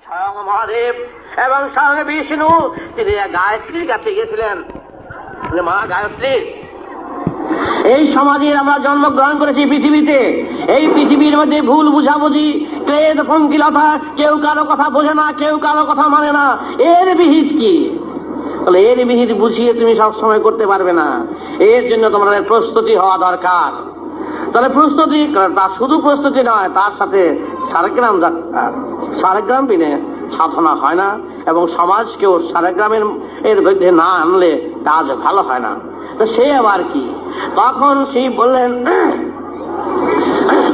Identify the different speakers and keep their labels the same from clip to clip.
Speaker 1: স্বয়ং মহাদেব এবং স্বয়ং বিষ্ণু তিনি গায়ত্রীর কাছে গিয়েছিলেন। মা গায়ত্রী, এই সমাজের আমরা জন্মগ্রহণ করেছি পৃথিবীতে, এই পৃথিবীর মধ্যে ভুল বুঝাবুঝি, ক্লেদ পঙ্কিলতা, কেউ কারো কথা বোঝে না, কেউ কারো কথা মানে না, এর বিহিত কি? তাহলে এর বিহিত বুঝিয়ে তুমি সবসময় করতে পারবে না, এর জন্য তোমাদের প্রস্তুতি হওয়া দরকার। তাহলে প্রস্তুতি, তার শুধু প্রস্তুতি নয়, তার সাথে সারেগ্রাম দরকার। সারেগ্রাম বিনে সাধনা হয় না, এবং সমাজকেও সারেগ্রামের এর মধ্যে না আনলে কাজ ভালো হয় না। তো সে আবার কি? তখন শিব বললেন,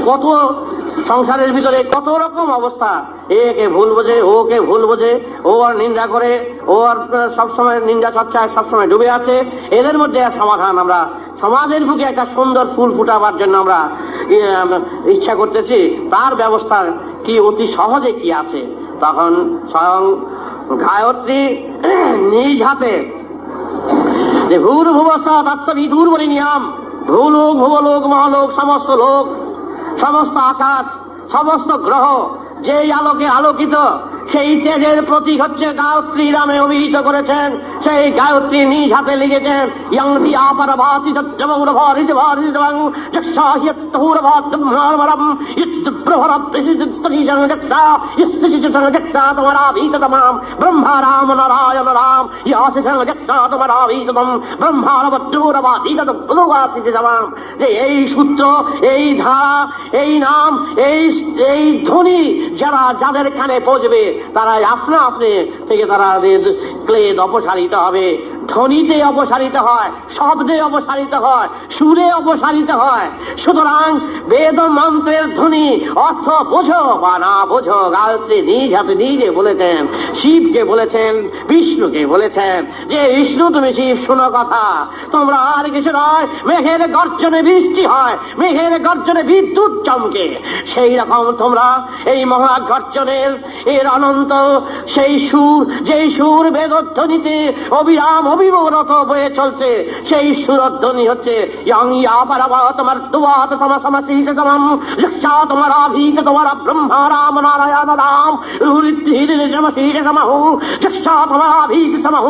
Speaker 1: কত সংসারের ভিতরে কত রকম অবস্থা, একে ভুল বোঝে, ওকে ভুল বোঝে, ও আর নিন্দা করে, ও আর সবসময় নিন্দা চর্চায় সবসময় ডুবে আছে। এদের মধ্যে আর সমাধান আমরা সমাজের বুকে একটা সুন্দর ফুল ফুটাবার জন্য আমরা ইচ্ছা করতেছি, তার ব্যবস্থা কি অতি সহজে কি আছে? তখন স্বয়ং গায়ত্রী নিজ হাতে যে ভূর ভুবস্ব তৎসবিতুর বলিনিয়াম, ভূলোক ভুবলোক মহালোক, সমস্ত লোক, সমস্ত আকাশ, সমস্ত গ্রহ যেই আলোকে আলোকিত, সেই তেজের প্রতীক হচ্ছে গায়ত্রী নামে অভিহিত করেছেন। সেই গায়ত্রী নিজ হাতে লিখেছেন, ইয়ংতি আপরভাতি তজ্জমৌরভারিতভারিতভাং যক্ষাহিয়ত্তৌরভাতম্মারম ইদ্ব্রহরপ্রহিতত্রিজনযক্ষা ইস্সিচিসংযক্ষা তমরাভীততমাম ব্রহ্মারাম নারায়ণ রাম ইয়াসিসংযক্ষা তমরাভীততম ব্রহ্মারবদ্রুরভাতীততমাম। যে এই সূত্র, এই ধারা, এই নাম, এই ধ্বনি যারা যাদের কানে পৌঁছবে, তারা আপনা আপনি থেকে তারা ক্লেদ অপসারিত হবে। ধ্বনিতে অপসারিত হয়, শব্দে অপসারিত হয়, সুরে অপসারিত হয়। সুতরাং বেদ মন্ত্রের ধ্বনি অর্থ বোঝো বা না বোঝো, গায়ত্রী নিজ হাতে নিজে বলেছেন, শিবকে বলেছেন, বিষ্ণুকে বলেছেন যে বিষ্ণু তুমি শিব শোনো কথা, তোমরা আর কিছু নয়, মেঘের গর্জনে বৃষ্টি হয়, মেঘের গর্জনে বিদ্যুৎ চমকে, সেই রকম তোমরা এই মহাগর্জনের এর অনন্ত সেই সুর, যেই সুর বেদধ্বনিতে অবিরাম অবিরত বয়ে চলছে, সেই সুরধ্বনি হচ্ছে তোমার দুয়াত তোমার সমশীষ সমম যক্ষা তোমার আভীত তোমার ব্রহ্মা রাম নারায়ণ রাম সমশীষ সমহু যক্ষা তোমার আভীত সমহু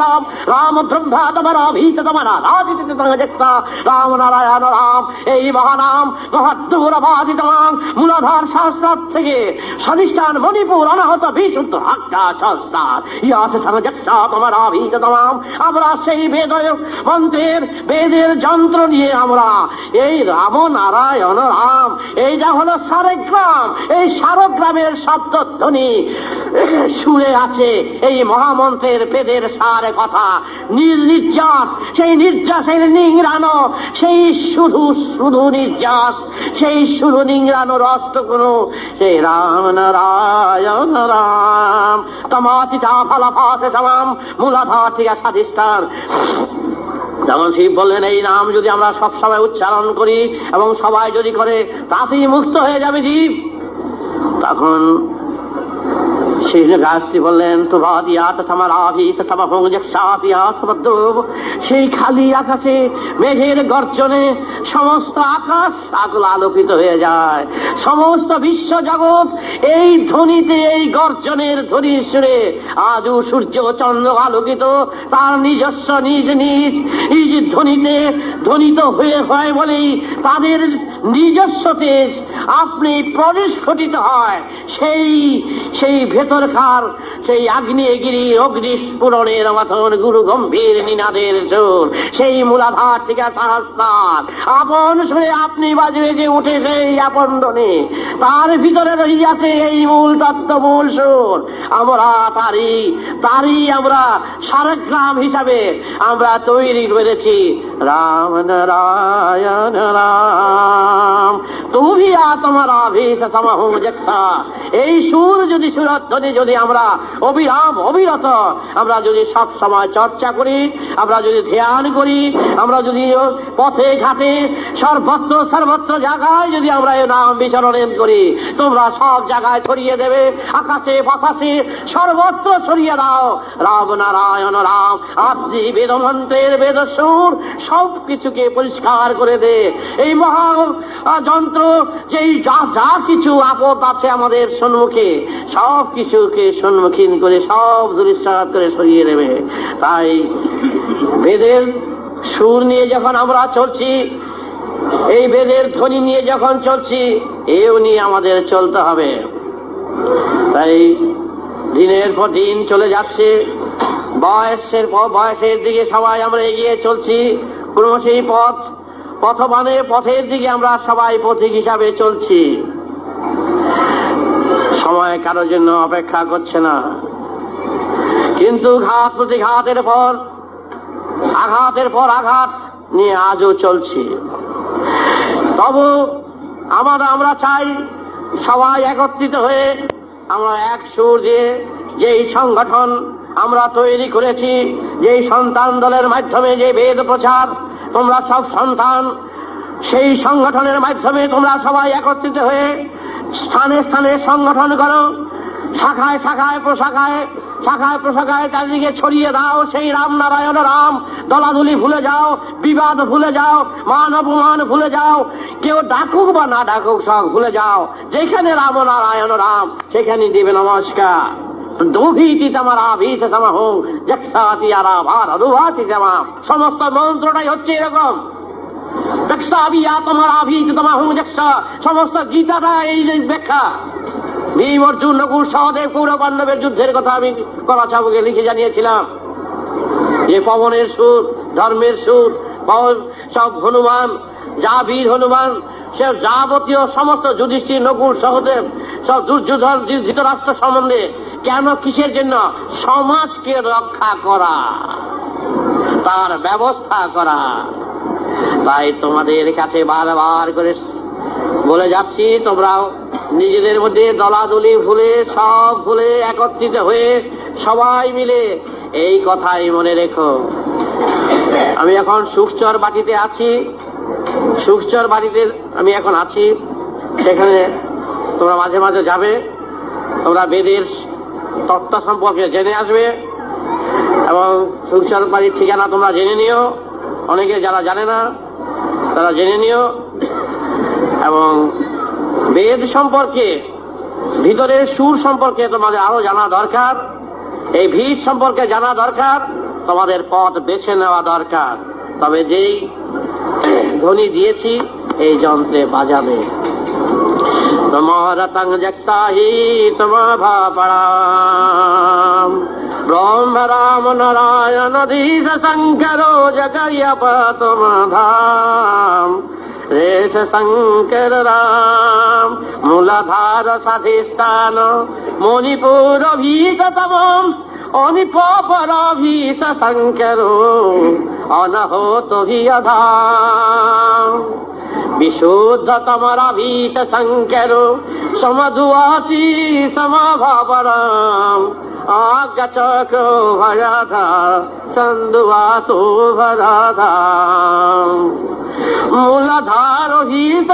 Speaker 1: রাম রাম ব্রহ্মা তোমার আভীত তোমার রাজিত যক্ষা রাম নারায়ণ রাম। এই মহানাম মহাদূরবাদিতাম মূলাধার শাস্ত্র থেকে স্বাধিষ্ঠান মণিপুর অনাহত বিশুদ্ধ আজ্ঞা শাস্ত্র ইয়াস যক্ষা তোমার আভীত তোমার। আমরা সেই বেদ মন্ত্রের বেদের যন্ত্র নিয়ে আমরা এই রাম নারায়ণ রাম, এই যা হলো সারেগ্রাম, এই সারগ্রামের শব্দধ্বনি সুরে আছে এই মহামন্ত্রের বেদের সারে কথা। নির্যাস, সেই নির্যাসের নিংড়ানো, সেই শুধু শুধু নির্যাস, সেই শুধু নিংড়ানোর অর্থ কোন সেই রাম নারায়ণ রাম তমাতিতা ফলাফাসে সালাম মূলাধার থেকে স্বাধিষ্ঠান। যেমন শিব বললেন, এই নাম যদি আমরা সবসময় উচ্চারণ করি এবং সবাই যদি করে, তাতেই মুক্ত হয়ে যাবে জীব। তখন গায়ত্রী বললেন, সেই খালি আকাশে মেঘের গর্জনে সমস্ত আকাশ আগুলো আলোকিত হয়ে যায়, সমস্ত বিশ্ব জগৎ এই ধ্বনিতে, এই গর্জনের ধ্বনি সুরে আজও সূর্য চন্দ্র আলোকিত, তার নিজস্ব নিজ নিজ নিজ ধ্বনিতে ধ্বনিত হয়ে হয় বলেই তাদের নিজস্ব তেজ আপনি পরিস্ফুটিত হয়। সেই ভেতরকার সেই আগ্নেয়গিরি অগ্নিস্ফুরণের মতন গুরু গম্ভীর নিনাদের সুর, সেই মূলাধার থেকে সহস্রার আপন সুরে আপনি বাজবে যে উঠে সেই আপন ধ্বনি, তার ভিতরে রহিয়াছে এই মূল তত্ত্ব, মূল সুর। আমরা তারই আমরা সারগ্রাম হিসাবে আমরা তৈরি করেছি রাম নারায়ণ রাম তুমি তোমার আভীষ সমহু যক্ষা। এই সুর যদি সুরধ্বনি যদি আমরা অবিরত আমরা যদি সব সময় চর্চা করি, আমরা যদি ধ্যান করি, আমরা যদি পথে ঘাটে সর্বত্র জায়গায় যদি আমরা এই নাম বিচরণ করি, তোমরা সব জায়গায় ছড়িয়ে দেবে, আকাশে বাতাসে সর্বত্র ছড়িয়ে দাও রাম নারায়ণ রাম। আপনি বেদমন্ত্রের বেদ সুর সব কিছুকে পরিষ্কার করে দে। এই যন্ত্র, যেই যা কিছু আপদ আছে আমাদের সম্মুখে সব কিছুকে সম্মুখীন করে সব দুরিশ্বাস করে সরিয়ে দেবে। তাই বেদের সুর নিয়ে যখন আমরা চলছি, এই বেদের ধ্বনি নিয়ে যখন চলছি, এও নিয়ে আমাদের চলতে হবে। তাই দিনের পর দিন চলে যাচ্ছে, বয়সের পর বয়সের দিকে সবাই আমরা এগিয়ে চলছি। ক্রমশই পথের দিকে আমরা সবাই পথিক হিসাবে চলছি। সময় কারোর জন্য অপেক্ষা করছে না, কিন্তু ঘাত প্রতিঘাতের পর আঘাতের পর আঘাত নিয়ে আজও চলছি। তবু আমরা চাই সবাই একত্রিত হয়ে আমরা এক সুর দিয়ে যেই সংগঠন আমরা তৈরি করেছি, যেই সন্তান দলের মাধ্যমে যে বেদ প্রচার, তোমরা সব সন্তান সেই সংগঠনের মাধ্যমে তোমরা সবাই একত্রিত হয়ে স্থানে স্থানে সংগঠন করো, শাখায় শাখায় প্রশাখায় চারিদিকে ছড়িয়ে দাও সেই রাম নারায়ণ রাম। দলাদলি ভুলে যাও, বিবাদ ভুলে যাও, মান অপমান ভুলে যাও, কেউ ডাকুক বা না ডাকুক সব ভুলে যাও। যেখানে রাম নারায়ণ রাম সেখানে দেবে নমস্কার। সমস্ত মন্ত্রটাই হচ্ছে এরকম। সমস্ত গীতাটা এই যে ব্যাখ্যা। ভীম অর্জুন নকুল সহদেব কৌরব পাণ্ডবের যুদ্ধের কথা আমি কলাচাবুকে লিখে জানিয়েছিলাম যে পবনের সুর, ধর্মের সুর, সব হনুমান, যা বীর হনুমান, সে যাবতীয় সমস্ত যুধিষ্ঠির নকুল সহদেব সব দুর্যোধন ধৃতরাষ্ট্র সম্বন্ধে কেন, কিসের জন্য? সমাজকে রক্ষা করা, তার ব্যবস্থা করা। তাই তোমাদের কাছে বারবার করে বলে যাচ্ছি, তোমরাও নিজেদের মধ্যে দলাদলি ভুলে সব ভুলে একত্রিত হয়ে সবাই মিলে এই কথাই মনে রেখো। আমি এখন সুখচর বাটিতে আছি, সুখচর বাড়িতে আমি এখন আছি, সেখানে তোমরা মাঝে মাঝে যাবে, তোমরা বেদের তত্ত্ব সম্পর্কে জেনে আসবে এবং সুখচর বাড়ির ঠিকানা তোমরা জেনে নিও। অনেকে যারা জানে না তারা জেনে নিও। এবং বেদ সম্পর্কে, ভিতরের সুর সম্পর্কে তোমাদের আরো জানা দরকার, এই ভিত সম্পর্কে জানা দরকার, তোমাদের পথ বেছে নেওয়া দরকার। তবে যেই ধ্বনি দিয়েছি এই যন্ত্রে বাজাবে। তোমারতং জগসাহি তোমাভা পড়াম ব্রহ্ম রাম নারায়ণ ধীশ শঙ্করো জগয়প তোমাধাম রেশ শঙ্কর রাম মূলাধার সাধিষ্ঠান মণিপুর ভীততম অনিপরাভীষ শঙ্করো অনহত ভিয়ধাম বিশুদ্ধ তমরাভীষ শঙ্করো সমধুয়াতি সমভাবরাম আজ্ঞচক্র ভয়াধা সন্দুয়াতো ভরাধাম মূলাধার ভীষ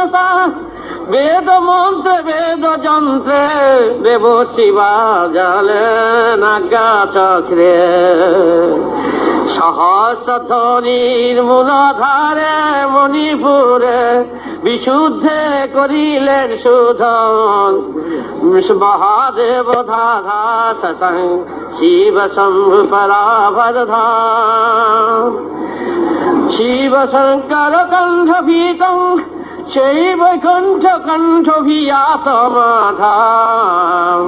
Speaker 1: বেদ মন্ত্রে বেদ যন্ত্রে দেব শিবা জলে নাগা চক্রে সহস্র ধ্বনির মূলধারে মণিপুরে বিশুদ্ধে করিলেন শোধন মহাদেব ধাধা সসং শিব শম্ভু পরাভরধাম শিব শঙ্কর কণ্ঠ ভীতং সেই বৈকুণ্ঠ কণ্ঠ ভিয়াত মাধাম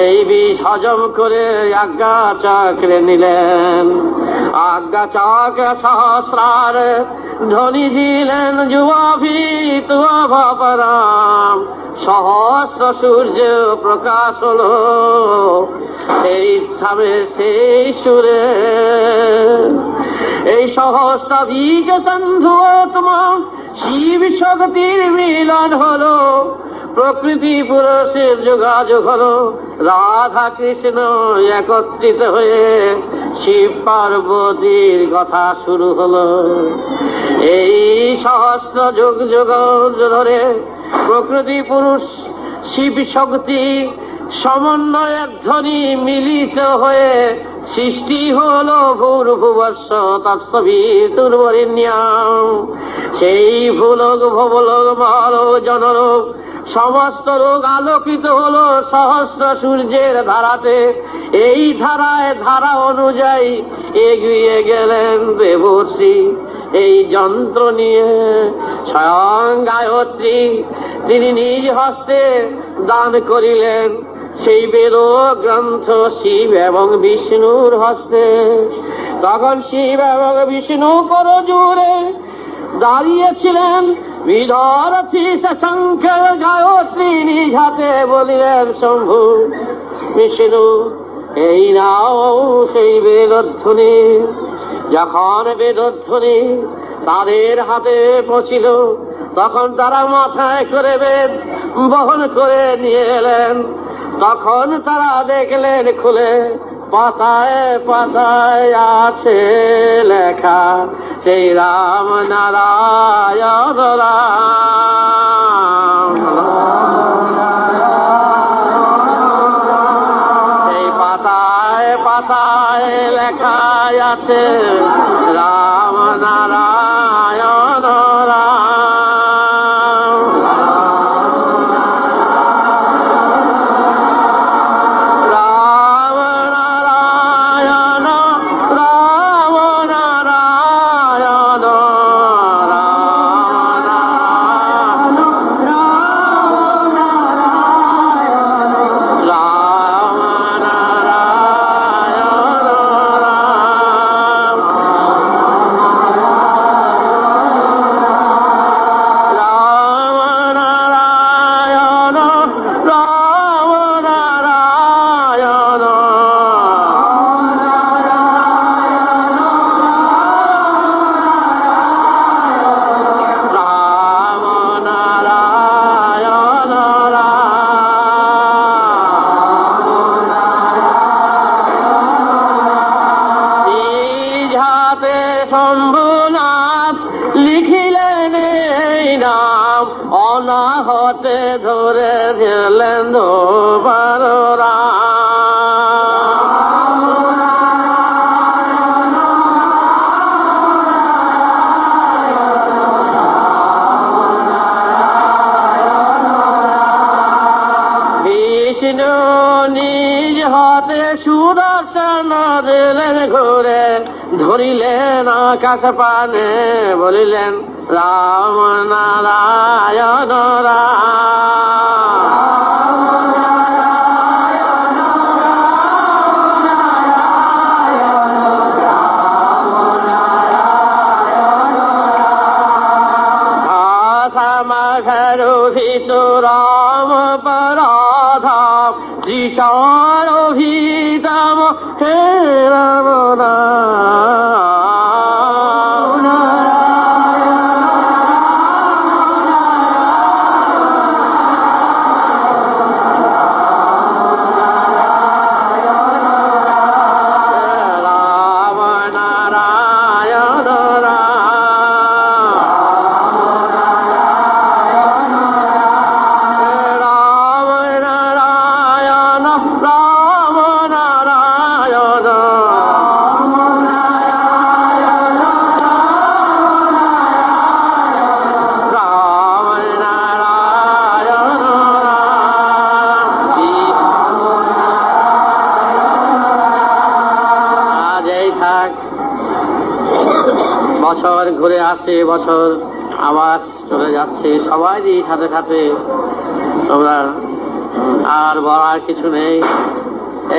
Speaker 1: এই বিষ হজম করে আজ্ঞা চক্রে নিলেন। আজ্ঞা চক্র সহস্রার ধ্বনি দিলেন যুবাভীত অভপরাম সহস্র সূর্য প্রকাশ হলো এই সামনে সেই সুরে। এই সহস্র বীজ সন্ধু তোমার শিব শক্তির মিলন হলো, প্রকৃতি পুরুষের যোগাযোগ হলো, রাধা কৃষ্ণ একত্রিত হয়ে শিব পার্বতীর কথা শুরু হলো। এই সহস্র যুগ যুগ ধরে প্রকৃতি পুরুষ শিব শক্তি সমন্বয়ের ধ্বনি মিলিত হয়ে সৃষ্টি হলো ভূর্ভুবস্ব তৎসবিতুর্বরেণ্যম সেই ভূলোক ভবলোক মহলোক জনলোক সমস্ত লোক আলোকিত হলো সহস্র সূর্যের ধারাতে। এই ধারা অনুযায়ী এগিয়ে গেলেন দেবর্ষি এই যন্ত্র নিয়ে। স্বয়ং গায়ত্রী তিনি নিজ হস্তে দান করিলেন সেই বেদ গ্রন্থ শিব এবং বিষ্ণুর হস্তে। তখন শিব এবং বিষ্ণু করজোড়ে দাঁড়িয়েছিলেন। বিধরথী শঙ্কর গায়ত্রী নিজ হাতে বলিলেন শম্ভু বিষ্ণু এই নাও সেই বেদধ্বনি। যখন বেদধ্বনি তাদের হাতে পৌঁছিল তখন তারা মাথায় করে বেদ বহন করে নিয়ে এলেন। তখন তারা দেখলেন খুলে পাতায় পাতায় আছে লেখা সেই রাম নারায়ণ রাম। সেই পাতায় পাতায় লেখা আছে রাম নারায়ণ রাম। শম্ভুনাথ লিখিলেন এই নাম অনাহতে ধরে দিলেন ধোবার বিষ্ণু নিজ হাতে সুদর্শন দিলেন ঘুরে ধরিলেন আকাশ পানে বলিলেন রাম নারায়ণ মাঘের ভিতর রাম পরাধাম ত্রিশার ভিতম হে রাম বছর ঘুরে আসে, বছর আবার চলে যাচ্ছে, সবাই সাথে সাথে তোমরা আর বলার কিছু নেই।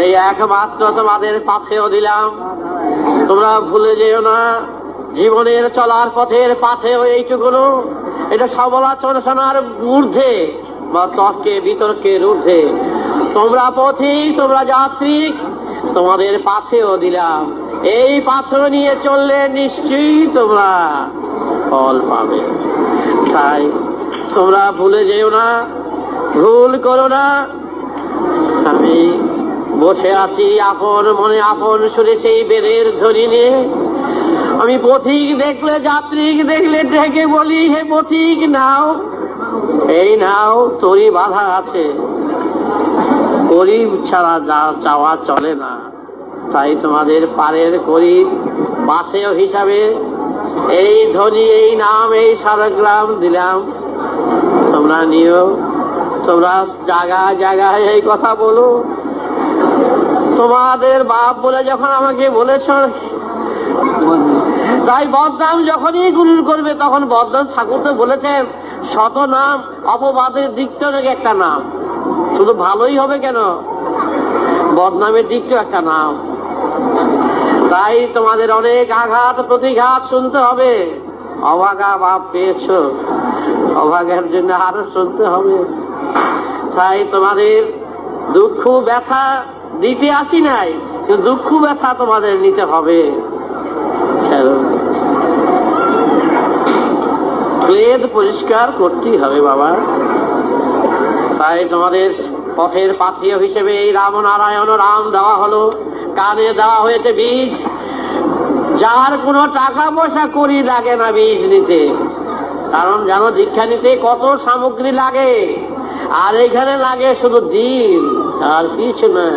Speaker 1: এই একমাত্র তোমাদের পাথেও দিলাম, তোমরা ভুলে যেও না জীবনের চলার পথের পাথেও এইটুকুনো। এটা সমালোচনার ঊর্ধ্বে বা তর্কে বিতর্কের ঊর্ধ্বে। তোমরা পথিক, তোমরা যাত্রী, তোমাদের পাথেও দিলাম। এই পাথর নিয়ে চললে নিশ্চয়ই তোমরা ফল পাবে। তাই তোমরা ভুলে যেও না, ভুল করো না। আমি বসে আছি আপন মনে আপন সুরে সেই বেদের ধ্বনি নিয়ে। আমি পথিক দেখলে, যাত্রী দেখলে ডেকে বলি, হে পথিক নাও, এই নাও, তরি বাধা আছে, গরিব ছাড়া চাওয়া চলে না। তাই তোমাদের পারের করিব পাথেয় হিসাবে এই ধ্বনি, এই নাম, এই সারগ্রাম দিলাম, তোমরা নিও, তোমরা জায়গায় জায়গায় এই কথা বলো। তোমাদের বাপ বলে যখন আমাকে বলেছ, তাই বদনাম যখনই গুরুর করবে তখন বদনাম, ঠাকুর তো বলেছেন শত নাম অপবাদের দিকটা নাকি একটা নাম, শুধু ভালোই হবে কেন, বদনামের দিকটাও একটা নাম। তাই তোমাদের অনেক আঘাত প্রতিঘাত শুনতে হবে। অভাগা বাপ পেয়েছ, অভাগের জন্য আরো শুনতে হবে। তাই তোমাদের দুঃখ ব্যথা দিতে আসি নাই, কিন্তু দুঃখ ব্যথা তোমাদের নিতে হবে। ক্লেদ পরিষ্কার করতেই হবে বাবা। তাই তোমাদের পথের পাথেয় হিসেবে এই রামনারায়ণ রাম দেওয়া হলো, কানে দেওয়া হয়েছে বীজ। যার কোনো টাকা পয়সা করি লাগে না বীজ নিতে, কারণ জানো দীক্ষা নিতে কত সামগ্রী লাগে, আর এখানে লাগে শুধু দিল আর কিছু না।